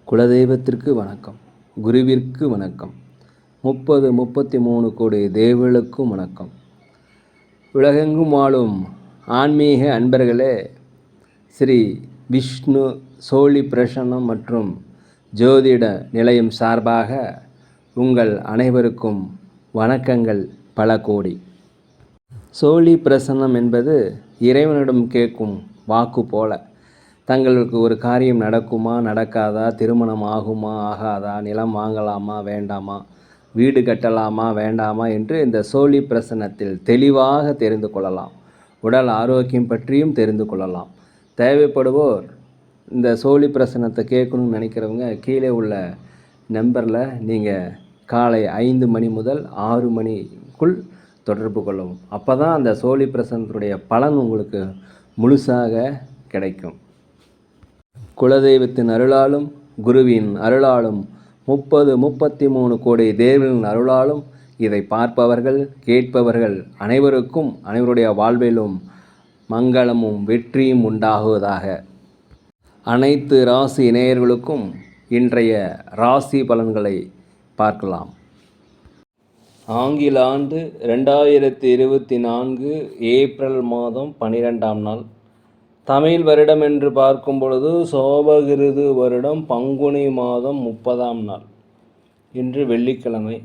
குலதெய்வத்திற்கு வணக்கம், குருவிற்கு வணக்கம், 33 கோடி தேவர்களுக்கும் வணக்கம். உலகெங்கும் வாழும் ஆன்மீக அன்பர்களே, ஸ்ரீ விஷ்ணு சோழி பிரசன்னம் மற்றும் ஜோதிட நிலையம் சார்பாக உங்கள் அனைவருக்கும் வணக்கங்கள் பல கோடி. சோழி பிரசன்னம் என்பது இறைவனிடம் கேட்கும் வாக்கு போல. தங்களுக்கு ஒரு காரியம் நடக்குமா நடக்காதா, திருமணம் ஆகுமா ஆகாதா, நிலம் வாங்கலாமா வேண்டாமா, வீடு கட்டலாமா வேண்டாமா என்று இந்த சோழி பிரசன்னத்தில் தெளிவாக தெரிந்து கொள்ளலாம். உடல் ஆரோக்கியம் பற்றியும் தெரிந்து கொள்ளலாம். தேவைப்படுவோர் இந்த சோழி பிரசன்னத்தை கேட்கணும்னு நினைக்கிறவங்க கீழே உள்ள நம்பரில் நீங்கள் காலை 5 மணி முதல் 6 மணிக்குள் தொடர்பு கொள்ளவும். அப்போ தான் அந்த சோழி பிரசன்னத்துடைய பலன் உங்களுக்கு முழுசாக கிடைக்கும். குலதெய்வத்தின் அருளாலும் குருவின் அருளாலும் 33 கோடி தேவர்களின் அருளாலும் இதை பார்ப்பவர்கள் கேட்பவர்கள் அனைவருக்கும் அனைவருடைய வாழ்விலும் மங்களமும் வெற்றியும் உண்டாகுவதாக. அனைத்து ராசி நேயர்களுக்கும் இன்றைய ராசி பலன்களை பார்க்கலாம். ஆங்கில ஆண்டு 2024 ஏப்ரல் மாதம் 12ஆம் நாள். தமிழ் வருடம் என்று பார்க்கும் பொழுது சோபகிருது வருடம் பங்குனி மாதம் 30ஆம் நாள். இன்று வெள்ளிக்கிழமை.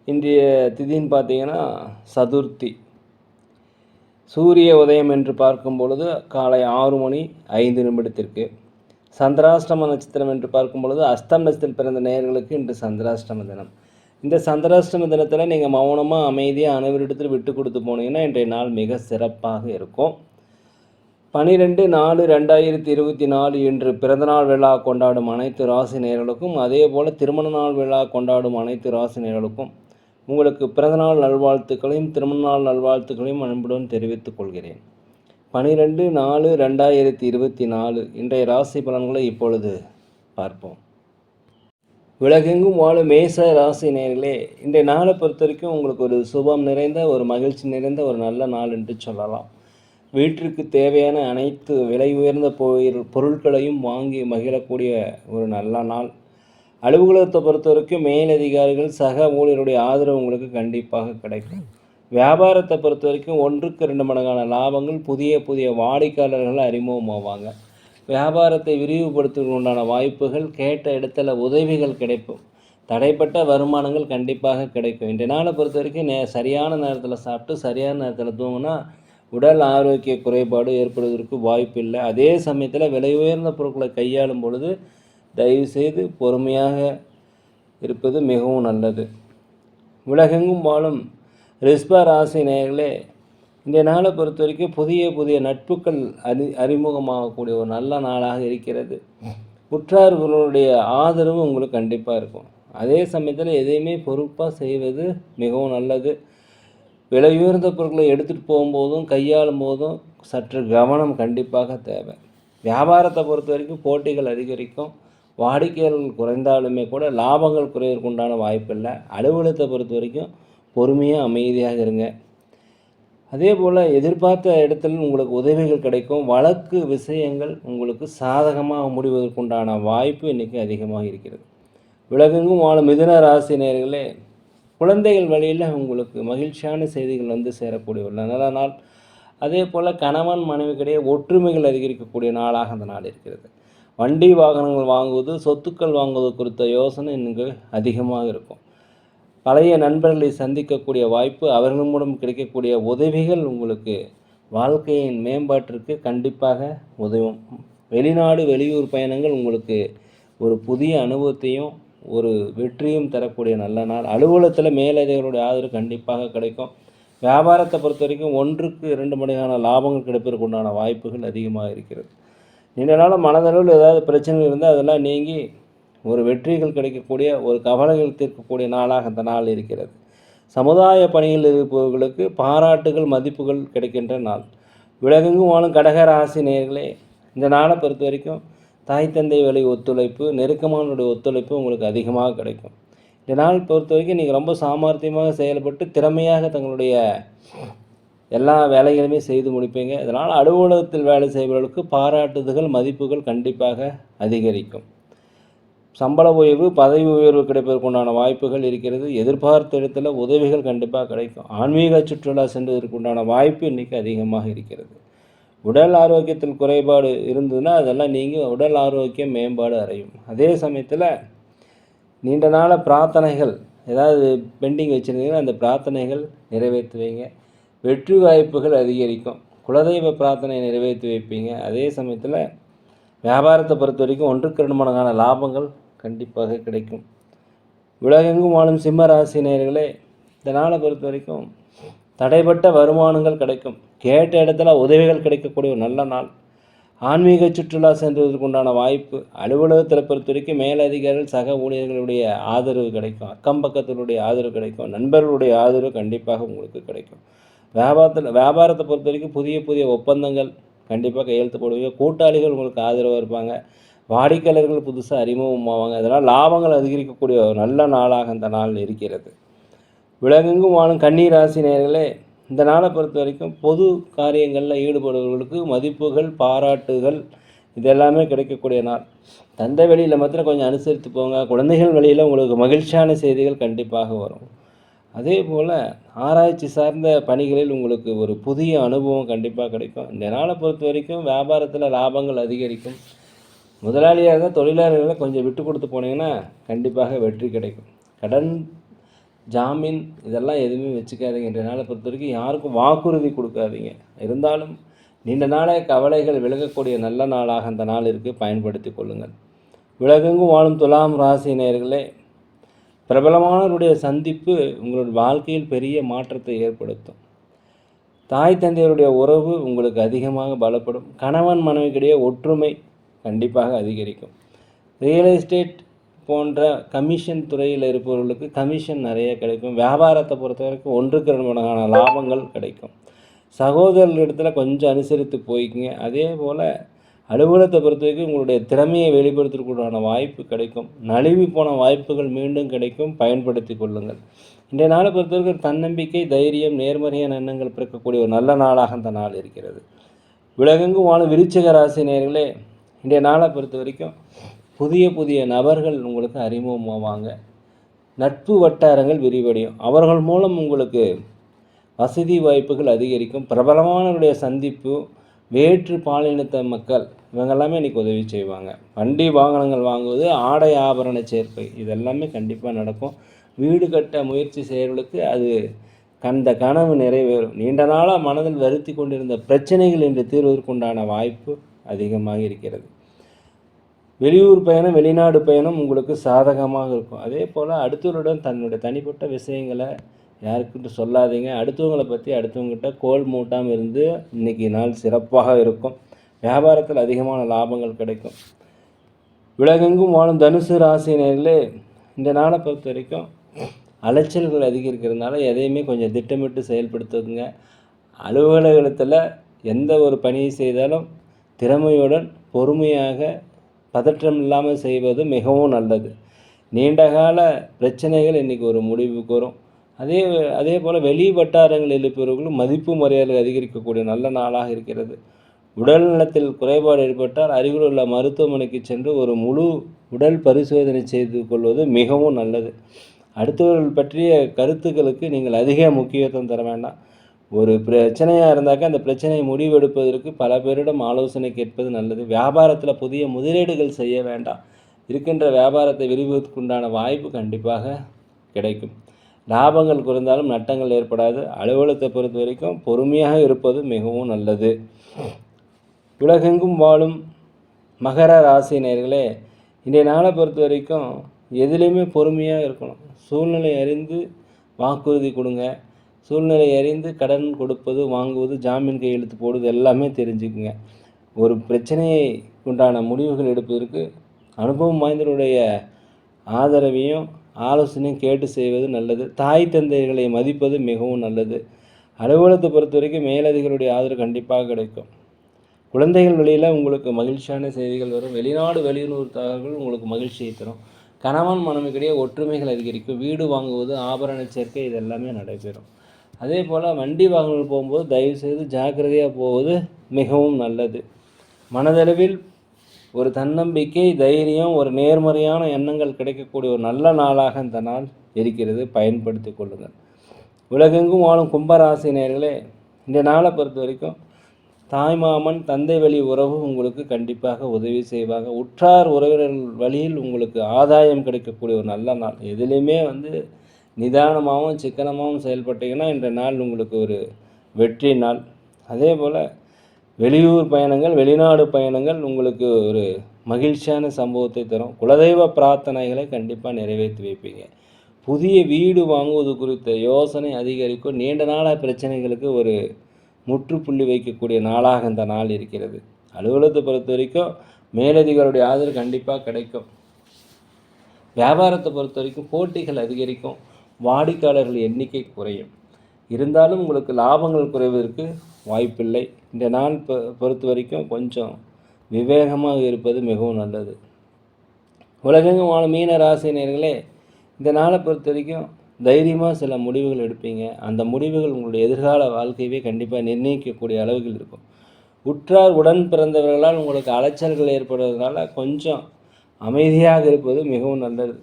இன்றைய திதின்னு பார்த்தீங்கன்னா சதுர்த்தி. சூரிய உதயம் என்று பார்க்கும் பொழுது காலை 6 மணி 5 நிமிடத்திற்கு. சந்திராஷ்டம நட்சத்திரம் என்று பார்க்கும் பொழுது அஸ்தம் நட்சத்திரத்தில் பிறந்த நேயர்களுக்கு இன்று சந்திராஷ்டம தினம். இந்த சந்திராஷ்டம தினத்தில் நீங்கள் மௌனமாக அமைதியாக அனைவரிடத்தில் விட்டு கொடுத்து போனீங்கன்னா இன்றைய நாள் மிக சிறப்பாக இருக்கும். 12/4/2024 இன்று பிறந்தநாள் விழா கொண்டாடும் அனைத்து ராசி நேயர்களுக்கும், அதே போல் திருமண நாள் விழா கொண்டாடும் அனைத்து ராசி நேயர்களுக்கும் உங்களுக்கு பிறந்தநாள் நல்வாழ்த்துக்களையும் திருமண நாள் நல்வாழ்த்துக்களையும் அன்புடன் தெரிவித்துக் கொள்கிறேன். 12/4/2024 இன்றைய ராசி பலன்களை இப்பொழுது பார்ப்போம். உலகெங்கும் வாழும் மேச ராசி நேயர்களே, இன்றைய நாளை பொறுத்த வரைக்கும் உங்களுக்கு ஒரு சுபம் நிறைந்த, ஒரு மகிழ்ச்சி நிறைந்த ஒரு நல்ல நாள் என்று சொல்லலாம். வீட்டிற்கு தேவையான அனைத்து விலை உயர்ந்த பொருட்களையும் வாங்கி மகிழக்கூடிய ஒரு நல்ல நாள். அலுவலகத்தை பொறுத்த வரைக்கும் மேலதிகாரிகள் சக ஊழியருடைய ஆதரவு உங்களுக்கு கண்டிப்பாக கிடைக்கும். வியாபாரத்தை பொறுத்த வரைக்கும் 1க்கு 2 மடங்கான லாபங்கள், புதிய வாடிக்கையாளர்கள் அறிமுகமாவாங்க. வியாபாரத்தை விரிவுபடுத்துவதற்கு உண்டான வாய்ப்புகள், கேட்ட இடத்துல உதவிகள் கிடைக்கும். தடைப்பட்ட வருமானங்கள் கண்டிப்பாக கிடைக்கும். இந்த நாளை பொறுத்த வரைக்கும் சரியான நேரத்தில் சாப்பிட்டு சரியான நேரத்தில் தூங்கினா உடல் ஆரோக்கிய குறைபாடு ஏற்படுவதற்கு வாய்ப்பு இல்லை. அதே சமயத்தில் விலை உயர்ந்த பொருட்களை கையாளும் பொழுது தயவுசெய்து பொறுமையாக இருப்பது மிகவும் நல்லது. உலகெங்கும் வாழும் ரிஷப ராசி நேயர்களே, இந்த நாளை பொறுத்த வரைக்கும் புதிய நட்புகள் அறிமுகமாகக்கூடிய ஒரு நல்ல நாளாக இருக்கிறது. உற்றார்களுடைய ஆதரவு உங்களுக்கு கண்டிப்பாக இருக்கும். அதே சமயத்தில் எதையுமே பொறுப்பாக செய்வது மிகவும் நல்லது. விலை உயர்ந்த பொருட்களை எடுத்துகிட்டு போகும்போதும் கையாளும் போதும் சற்று கவனம் கண்டிப்பாக தேவை. வியாபாரத்தை பொறுத்த வரைக்கும் போட்டிகள் அதிகரிக்கும். வாடிக்கையாளர்கள் குறைந்தாலுமே கூட லாபங்கள் குறைவதற்கு உண்டான வாய்ப்பு இல்லை. அலுவலகத்தை பொறுத்த வரைக்கும் பொறுமையாக அமைதியாக இருங்க. அதே போல் எதிர்பார்த்த இடத்துல உங்களுக்கு உதவிகள் கிடைக்கும். வழக்கு விஷயங்கள் உங்களுக்கு சாதகமாக முடிவதற்குண்டான வாய்ப்பு இன்றைக்கி அதிகமாக இருக்கிறது. உலகெங்கும் வாழும் மிதுன ராசி நேயர்களே, குழந்தைகள் வழியில் உங்களுக்கு மகிழ்ச்சியான செய்திகள் வந்து சேரக்கூடிய ஒரு நல்ல நாள். அதே போல் கணவன் மனைவிக்கிடையே ஒற்றுமைகள் அதிகரிக்கக்கூடிய நாளாக அந்த நாள் இருக்கிறது. வண்டி வாகனங்கள் வாங்குவது, சொத்துக்கள் வாங்குவது குறித்த யோசனை இங்கு அதிகமாக இருக்கும். பழைய நண்பர்களை சந்திக்கக்கூடிய வாய்ப்பு, அவர்கள் மூலம் கிடைக்கக்கூடிய உதவிகள் உங்களுக்கு வாழ்க்கையின் மேம்பாட்டிற்கு கண்டிப்பாக உதவும். வெளிநாடு வெளியூர் பயணங்கள் உங்களுக்கு ஒரு புதிய அனுபவத்தையும் ஒரு வெற்றியும் தரக்கூடிய நல்ல நாள். அலுவலகத்தில் மேலதிகாரிகளுடைய ஆதரவு கண்டிப்பாக கிடைக்கும். வியாபாரத்தை பொறுத்த வரைக்கும் 1க்கு 2 மடங்கான லாபங்கள் கிடைப்பதற்கு உண்டான வாய்ப்புகள் அதிகமாக இருக்கிறது. நீண்ட நாள் மனதளவில் ஏதாவது பிரச்சனைகள் இருந்தால் அதெல்லாம் நீங்கி ஒரு வெற்றிகள் கிடைக்கக்கூடிய, ஒரு கவலைகள் தீர்க்கக்கூடிய நாளாக அந்த நாள் இருக்கிறது. சமுதாய பணியில் இருப்பவர்களுக்கு பாராட்டுகள் மதிப்புகள் கிடைக்கின்ற நாள். உலகெங்கும் வாழும் கடக ராசி நேயர்களே, இந்த நாளை பொறுத்த வரைக்கும் தாய் தந்தை வழி ஒத்துழைப்பு, நெருக்கமானுடைய ஒத்துழைப்பு உங்களுக்கு அதிகமாக கிடைக்கும். இந்த நாள் பொறுத்த வரைக்கும் நீங்கள் ரொம்ப சாமர்த்தியமாக செயல்பட்டு திறமையாக தங்களுடைய எல்லா வேலைகளுமே செய்து முடிப்பீங்க. இதனால் அலுவலகத்தில் வேலை செய்பவர்களுக்கு பாராட்டுதல்கள் மதிப்புகள் கண்டிப்பாக அதிகரிக்கும். சம்பள உயர்வு, பதவி உயர்வு கிடைப்பதற்குண்டான வாய்ப்புகள் இருக்கிறது. எதிர்பார்த்த இடத்துல உதவிகள் கண்டிப்பாக கிடைக்கும். ஆன்மீக சுற்றுலா சென்றதற்குண்டான வாய்ப்பு இன்றைக்கி அதிகமாக இருக்கிறது. உடல் ஆரோக்கியத்தில் குறைபாடு இருந்ததுன்னா அதெல்லாம் நீங்கள் உடல் ஆரோக்கியம் மேம்பாடு அடையும். அதே சமயத்தில் நீண்ட நாள பிரார்த்தனைகள் ஏதாவது பெண்டிங் வச்சுருந்தீங்கன்னா அந்த பிரார்த்தனைகள் நிறைவேற்றுவீங்க. வெற்றி வாய்ப்புகள் அதிகரிக்கும். குலதெய்வ பிரார்த்தனை நிறைவேற்றி வைப்பீங்க. அதே சமயத்தில் வியாபாரத்தை பொறுத்த வரைக்கும் 1க்கு 2 மடங்கான லாபங்கள் கண்டிப்பாக கிடைக்கும். உலகெங்கும் வாழும் சிம்ம ராசி நேயர்களே, இந்த நாளை பொறுத்த வரைக்கும் தடைப்பட்ட வருமானங்கள் கிடைக்கும். கேட்ட இடத்துல உதவிகள் கிடைக்கக்கூடிய ஒரு நல்ல நாள். ஆன்மீக சுற்றுலா சென்றதற்கு உண்டான வாய்ப்பு. அலுவலகத்தில் பொறுத்த வரைக்கும் மேலதிகாரிகள் சக ஊழியர்களுடைய ஆதரவு கிடைக்கும். அக்கம் பக்கத்தினுடைய ஆதரவு கிடைக்கும். நண்பர்களுடைய ஆதரவு கண்டிப்பாக உங்களுக்கு கிடைக்கும். வியாபாரத்தை பொறுத்த வரைக்கும் புதிய ஒப்பந்தங்கள் கண்டிப்பாக கையெழுத்து போடுவீங்க. கூட்டாளிகள் உங்களுக்கு ஆதரவாக இருப்பாங்க. வாடிக்கையாளர்கள் புதுசாக அறிமுகமாவாங்க. அதனால் லாபங்கள் அதிகரிக்கக்கூடிய ஒரு நல்ல நாளாக இந்த நாள் இருக்கிறது. உலகெங்கும் வாழும் கன்னி ராசி நேயர்களே, இந்த நாளை பொறுத்த வரைக்கும் பொது காரியங்களில் ஈடுபடுபவர்களுக்கு மதிப்புகள், பாராட்டுகள் இதெல்லாமே கிடைக்கக்கூடிய நாள். தந்தை வழியில் மாத்திரம் கொஞ்சம் அனுசரித்து போங்க. குழந்தைகள் வழியில் உங்களுக்கு மகிழ்ச்சியான செய்திகள் கண்டிப்பாக வரும். அதே போல் ஆராய்ச்சி சார்ந்த பணிகளில் உங்களுக்கு ஒரு புதிய அனுபவம் கண்டிப்பாக கிடைக்கும். இந்த நாளை பொறுத்த வரைக்கும் வியாபாரத்தில் லாபங்கள் அதிகரிக்கும். முதலாளியாக இருந்தால் தொழிலாளர்களை கொஞ்சம் விட்டு கொடுத்து போனீங்கன்னா கண்டிப்பாக வெற்றி கிடைக்கும். கடன், ஜாமீன் இதெல்லாம் எதுவுமே வச்சுக்காதீங்க. இன்றைய நாளை பொறுத்த வரைக்கும் யாருக்கும் வாக்குறுதி கொடுக்காதீங்க. இருந்தாலும் நீண்ட நாளே கவலைகள் விலகக்கூடிய நல்ல நாளாக அந்த நாள் இருக்குது. பயன்படுத்தி கொள்ளுங்கள். உலகெங்கும் வாழும் துலாம் ராசி நேயர்களே, பிரபலமானவருடைய சந்திப்பு உங்களுடைய வாழ்க்கையில் பெரிய மாற்றத்தை ஏற்படுத்தும். தாய் தந்தையருடைய உறவு உங்களுக்கு அதிகமாக பலப்படும். கணவன் மனைவிக்கிடையே ஒற்றுமை கண்டிப்பாக அதிகரிக்கும். ரியல் எஸ்டேட் போன்ற கமிஷன் துறையில் இருப்பவர்களுக்கு கமிஷன் நிறைய கிடைக்கும். வியாபாரத்தை பொறுத்த வரைக்கும் 1க்கு 2 மடங்கான லாபங்கள் கிடைக்கும். சகோதரர்களிடத்தில் கொஞ்சம் அனுசரித்து போய்க்குங்க. அதே போல் அலுவலகத்தை பொறுத்த வரைக்கும் உங்களுடைய திறமையை வெளிப்படுத்துறதுக்குண்டான வாய்ப்பு கிடைக்கும். நழுவி போன வாய்ப்புகள் மீண்டும் கிடைக்கும். பயன்படுத்தி கொள்ளுங்கள். இன்றைய நாளை பொறுத்தவரைக்கும் தன்னம்பிக்கை, தைரியம், நேர்மறையான எண்ணங்கள் பிறக்கக்கூடிய ஒரு நல்ல நாளாக அந்த நாள் இருக்கிறது. உலகெங்கும் வாழும் விருச்சிக ராசி நேயர்களே, இன்றைய நாளை பொறுத்த வரைக்கும் புதிய நபர்கள் உங்களுக்கு அறிமுகமாவாங்க. நட்பு வட்டாரங்கள் விரிவடையும். அவர்கள் மூலம் உங்களுக்கு வசதி வாய்ப்புகள் அதிகரிக்கும். பிரபலமானவருடைய சந்திப்பு, வேற்று பாலினத்த மக்கள் இவங்கெல்லாமே இன்றைக்கி உதவி செய்வாங்க. வண்டி வாகனங்கள் வாங்குவது, ஆடை ஆபரண சேர்க்கை இதெல்லாமே கண்டிப்பாக நடக்கும். வீடு கட்ட முயற்சி செய்கிறவர்களுக்கு அது அந்த கனவு நிறைவேறும். நீண்ட நாளாக மனதில் வருத்தி கொண்டிருந்த பிரச்சனைகள் இன்று தீர்வதற்குண்டான வாய்ப்பு அதிகமாக இருக்கிறது. வெளியூர் பயணம், வெளிநாடு பயணம் உங்களுக்கு சாதகமாக இருக்கும். அதே போல் அடுத்தவருடன் தன்னுடைய தனிப்பட்ட விஷயங்களை யாருக்கிட்ட சொல்லாதீங்க. அடுத்தவங்களை பற்றி அடுத்தவங்ககிட்ட கோல் மூட்டாமல் இருந்து இன்றைக்கி நாள் சிறப்பாக இருக்கும். வியாபாரத்தில் அதிகமான லாபங்கள் கிடைக்கும். உலகெங்கும் வாழும் தனுசு ராசினர்களே, இந்த நாளை பொறுத்த வரைக்கும் அலைச்சல்கள் அதிகரிக்கிறதுனால எதையுமே கொஞ்சம் திட்டமிட்டு செயல்படுத்துங்க. அலுவலகத்தில் எந்த ஒரு பணியை செய்தாலும் திறமையுடன் பொறுமையாக பதற்றம் இல்லாமல் செய்வது மிகவும் நல்லது. நீண்டகால பிரச்சனைகள் இன்றைக்கி ஒரு முடிவுக்கு வரும். அதே போல் வெளி வட்டாரங்களில் இருப்பவர்களும் மதிப்பு மரியாதை அதிகரிக்கக்கூடிய நல்ல நாளாக இருக்கிறது. உடல் நலத்தில் குறைபாடு ஏற்பட்டால் அருகில் உள்ள மருத்துவமனைக்கு சென்று ஒரு முழு உடல் பரிசோதனை செய்து கொள்வது மிகவும் நல்லது. அடுத்தவர்கள் பற்றிய கருத்துக்களுக்கு நீங்கள் அதிக முக்கியத்துவம் தர வேண்டாம். ஒரு பிரச்சனையாக இருந்தாக்க அந்த பிரச்சனையை முடிவெடுப்பதற்கு பல பேரிடம் ஆலோசனை கேட்பது நல்லது. வியாபாரத்தில் புதிய முதலீடுகள் செய்ய வேண்டாம். இருக்கின்ற வியாபாரத்தை விரிவுவதற்குண்டான வாய்ப்பு கண்டிப்பாக கிடைக்கும். லாபங்கள் குறைந்தாலும் நட்டங்கள் ஏற்படாது. அலுவலகத்தை பொறுத்த வரைக்கும் பொறுமையாக இருப்பது மிகவும் நல்லது. உலகெங்கும் வாழும் மகர ராசி நேயர்களே, இன்றைய நாளை பொறுத்த வரைக்கும் எதுலேயுமே பொறுமையாக இருக்கணும். சூழ்நிலை அறிந்து வாக்குறுதி கொடுங்க. சூழ்நிலை அறிந்து கடன் கொடுப்பது, வாங்குவது, ஜாமீன் கையெழுத்து போடுவது எல்லாமே தெரிஞ்சுக்குங்க. ஒரு பிரச்சனையை உண்டான முடிவுகள் எடுப்பதற்கு அனுபவம் வாய்ந்தவருடைய ஆதரவையும் ஆலோசனையும் கேட்டு செய்வது நல்லது. தாய் தந்தைகளை மதிப்பது மிகவும் நல்லது. அலுவலகத்தை பொறுத்த வரைக்கும் மேலதிகளுடைய ஆதரவு கண்டிப்பாக கிடைக்கும். குழந்தைகள் வழியில் உங்களுக்கு மகிழ்ச்சியான செய்திகள் வரும். வெளிநாடு வெளியூர் தகவல்கள் உங்களுக்கு மகிழ்ச்சியை தரும். கணவன் மனைவிக்கிடையே ஒற்றுமைகள் அதிகரிக்கும். வீடு வாங்குவது, ஆபரண சேர்க்கை இதெல்லாமே நடைபெறும். அதே போல் வண்டி வாகனங்கள் போகும்போது தயவுசெய்து ஜாக்கிரதையாக போவது மிகவும் நல்லது. மனதளவில் ஒரு தன்னம்பிக்கை, தைரியம், ஒரு நேர்மறையான எண்ணங்கள் கிடைக்கக்கூடிய ஒரு நல்ல நாளாக இந்த நாள் இருக்கிறது. பயன்படுத்தி கொள்ளுங்கள். உலகெங்கும் வாழும் கும்பராசி நேயர்களே, இந்த நாளை பொறுத்த வரைக்கும் தாய்மாமன், தந்தை வழி உறவு உங்களுக்கு கண்டிப்பாக உதவி செய்வாங்க. உற்றார் உறவினர்கள் வழியில் உங்களுக்கு ஆதாயம் கிடைக்கக்கூடிய ஒரு நல்ல நாள். எதுலேயுமே நிதானமாகவும் சிக்கனமாகவும் செயல்பட்டீங்கன்னா இன்றைய நாள் உங்களுக்கு ஒரு வெற்றி நாள். அதே போல் வெளியூர் பயணங்கள், வெளிநாடு பயணங்கள் உங்களுக்கு ஒரு மகிழ்ச்சியான சம்பவத்தை தரும். குலதெய்வ பிரார்த்தனைகளை கண்டிப்பாக நிறைவேற்றி வைப்பீங்க. புதிய வீடு வாங்குவது குறித்த யோசனை அதிகரிக்கும். நீண்ட நாள பிரச்சனைகளுக்கு ஒரு முற்றுப்புள்ளி வைக்கக்கூடிய நாளாக இந்த நாள் இருக்கிறது. அலுவலகத்தை பொறுத்த வரைக்கும் மேலதிகாரியுடைய ஆதரவு கண்டிப்பாக கிடைக்கும். வியாபாரத்தை பொறுத்த வரைக்கும் போட்டிகள் அதிகரிக்கும். வாடிக்கையாளர்கள் எண்ணிக்கை குறையும். இருந்தாலும் உங்களுக்கு லாபங்கள் குறைவதற்கு வாய்ப்பில்லை. இந்த நாள் பொறுத்த வரைக்கும் கொஞ்சம் விவேகமாக இருப்பது மிகவும் நல்லது. உலகெங்கும் வாழும் மீன ராசினியர்களே, இந்த நாளை பொறுத்த வரைக்கும் தைரியமாக சில முடிவுகள் எடுப்பீங்க. அந்த முடிவுகள் உங்களுடைய எதிர்கால வாழ்க்கையவே கண்டிப்பாக நிர்ணயிக்கக்கூடிய அளவுகள் இருக்கும். உற்றார் உடன் பிறந்தவர்களால் உங்களுக்கு அலைச்சல்கள் ஏற்படுவதனால கொஞ்சம் அமைதியாக இருப்பது மிகவும் நல்லது.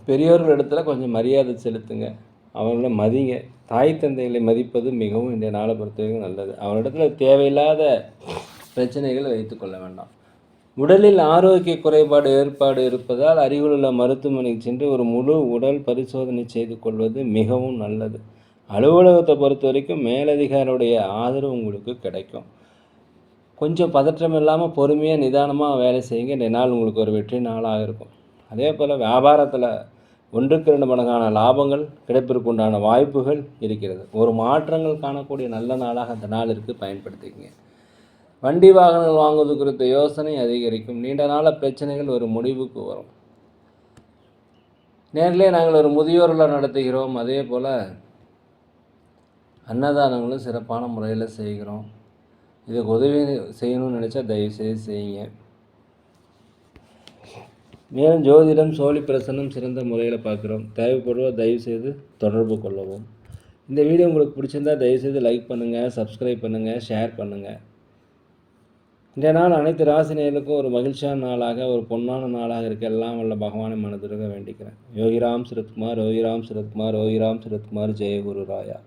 பெரியோர்கள் இடத்துல கொஞ்சம் மரியாதை செலுத்துங்க, அவங்கள மதிங்க. தாய் தந்தைகளை மதிப்பது மிகவும் இந்த நாளை பொறுத்த வரைக்கும் நல்லது. அவரிடத்துல தேவையில்லாத பிரச்சனைகளை வைத்துக்கொள்ள வேண்டாம். உடலில் ஆரோக்கிய குறைபாடு ஏற்பாடு இருப்பதால் அருகிலுள்ள மருத்துவமனைக்கு சென்று ஒரு முழு உடல் பரிசோதனை செய்து கொள்வது மிகவும் நல்லது. அலுவலகத்தை பொறுத்த வரைக்கும் மேலதிகாரியுடைய ஆதரவு உங்களுக்கு கிடைக்கும். கொஞ்சம் பதற்றம் இல்லாமல் பொறுமையாக நிதானமாக வேலை செய்யுங்க. இந்த நாள் உங்களுக்கு ஒரு வெற்றி நாளாக இருக்கும். அதே போல் வியாபாரத்தில் 1க்கு 2 மடங்கான லாபங்கள் கிடைப்பதற்கு உண்டான வாய்ப்புகள் இருக்கிறது. ஒரு மாற்றங்கள் காணக்கூடிய நல்ல நாளாக அந்த நாள் இருக்குது, பயன்படுத்திக்கங்க. வண்டி வாகனங்கள் வாங்குவது குறித்த யோசனை அதிகரிக்கும். நீண்ட நாள பிரச்சனைகள் ஒரு முடிவுக்கு வரும். நேரிலே நாங்கள் ஒரு முதியோர்களை நடத்துகிறோம். அதே போல் அன்னதானங்களும் சிறப்பான முறையில் செய்கிறோம். இதுக்கு உதவி செய்யணும்னு நினச்சா தயவுசெய்து செய்யுங்க. மேலும் ஜோதிடம், சோழி பிரசன்னம் சிறந்த முறையில் பார்க்குறோம். தேவைப்படுவோம் தயவுசெய்து தொடர்பு கொள்ளவும். இந்த வீடியோ உங்களுக்கு பிடிச்சிருந்தா தயவுசெய்து லைக் பண்ணுங்கள், சப்ஸ்கிரைப் பண்ணுங்கள், ஷேர் பண்ணுங்கள். இந்த நாள் அனைத்து ராசினியர்களுக்கும் ஒரு மகிழ்ச்சியான நாளாக, ஒரு பொன்னான நாளாக இருக்க எல்லாம் வல்ல பகவானை மனதுருக வேண்டிக்கிறேன். யோகிராம் சுரத்குமார், யோகிராம் சுரத்குமார், யோகிராம் சுரத்குமார், ஜெயகுரு ராயா.